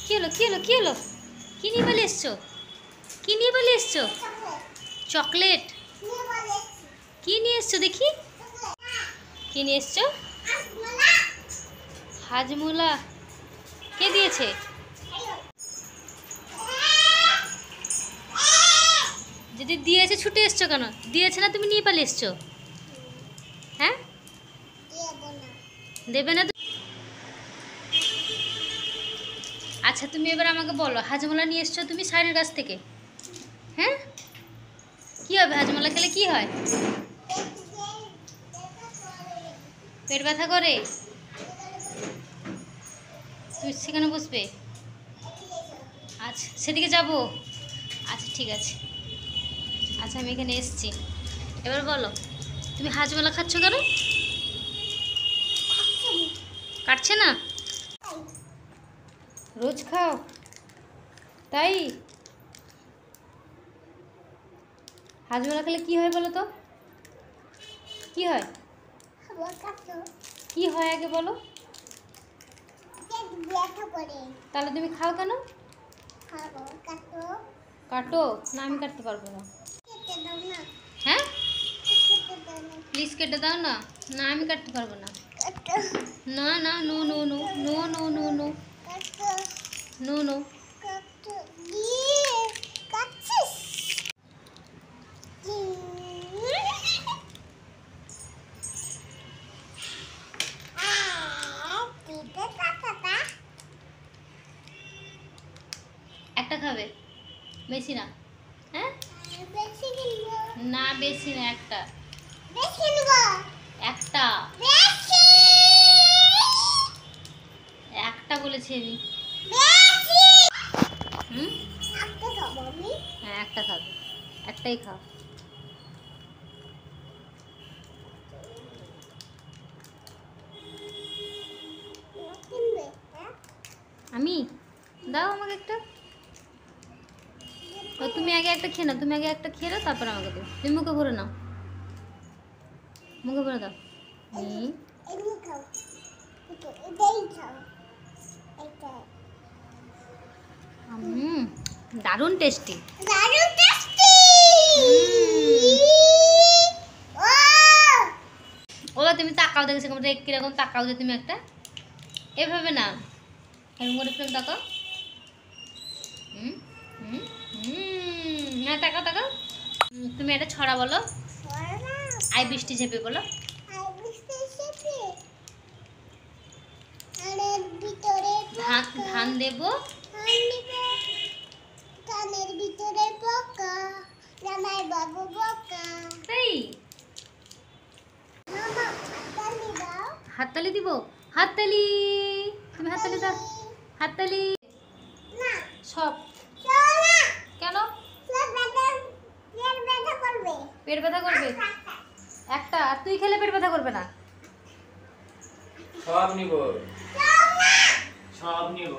কি হলো কি হলো কি হলো? কি নিয়ে বলে এসছো? কি নিয়ে বলে এসছো? চকলেট? কি নিয়ে এসছো দেখি? কি নিয়ে এসছো? হাজমোলা? কে দিয়েছে? যদি দিয়েছে ছুটে এসছো কেন? দিয়েছে না তুমি নিয়ে পালিয়ে এসছো? হ্যাঁ, দেবে না? আচ্ছা তুমি এবার আমাকে বলো, হাজমোলা নিয়ে এসছো তুমি সাইনের কাছ থেকে, হ্যাঁ? কি হবে হাজমোলা খেলে? কি হয়? পেট ব্যথা করে? তুমি সেখানে বসবে? আচ্ছা সেদিকে যাবো। আচ্ছা ঠিক আছে। আচ্ছা আমি এখানে এসছি। এবার বলো, তুমি হাজমোলা খাচ্ছ কেন? কাটছে না? রোজ খাও তাই? হাজমোলা খেলে কি হয় বলো তো? কি হয়? কি হয় আগে বলো। তাহলে তুমি খাও কেন? কাটো না, আমি কাটতে পারবো না। হ্যাঁ প্লিজ কেটে দাও না। না আমি কাটতে পারবো না। না না, no no no no no no no no no. একটা খাবে, বেশি না। হ্যাঁ না বেশি না, একটা একটা একটা বলেছি আমি। হুম হ্যাঁ একটা খাবে, একটাই খাও। আমি দাও আমাকে একটা। তুমি আগে একটা খেয়ে নাও, তুমি আগে একটা খেয়ে নাও, তারপর আমাকে দাও। তুমি মুখে ভরে নাও, মুখে ভরে দাও। দারুণ টেস্টি। ও তুমি তাকাও, দেখেছো কিরকম তাকাও যে তুমি একটা, এভাবে না, এরকম করে ফ্রেম তাকাও। হ্যাঁ তাকাও তাকাও। তুমি একটা ছড়া বলো। আই বৃষ্টি ঝেপে বলো। ধান দেব ধানের ভিতরে পোকা, জামাই বাবু বোকা। তাই হাততালি দিব। হাততালি, তুমি হাততালি দাও। হাততালি সব কেন? পেট ব্যথা করবে একটা, আর তুই খেলে পেট ব্যথা করবে না? সব নিব, সব নিব।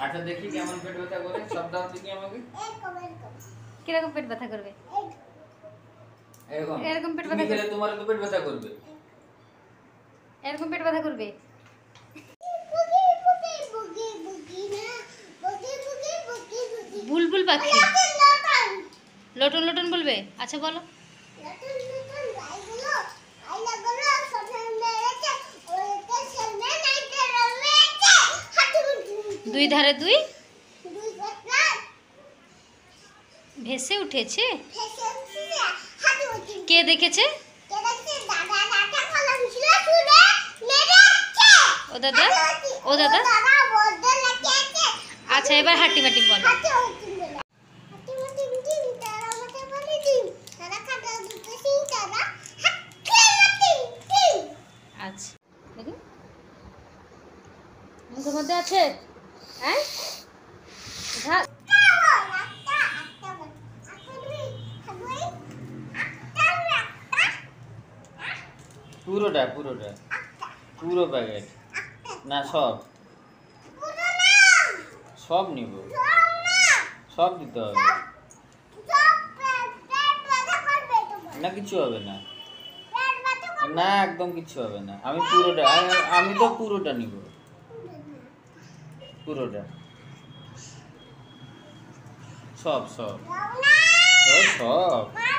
আচ্ছা দেখি কেমন পেট ব্যথা করে, সব দাও দেখি আমাকে। কিরকম পেট ব্যথা করবে? এরকম এরকম পেট তুমি ব্যথা খেলে তোমার তো পেট ব্যথা করবে। এরকম পেট ব্যথা করবে। বুলবুল পাখি লটন লটন বলবে। আচ্ছা বলো। দুই ধারে দুই ভেসে উঠেছে। কে দেখেছে? ও দাদা, ও দাদা। আচ্ছা এবার হাঁটি মাটি বলো। আচ্ছা দেখি মুখের মধ্যে আছে। হ্যাঁ পুরোটা পুরোটা পুরো প্যাকেট না, সব সব নিব, সব দিতে হবে না, কিছু হবে না, না একদম কিছু হবে না। আমি পুরোটা, আমি তো পুরোটা নিব। পুরোটা সব সব ও সব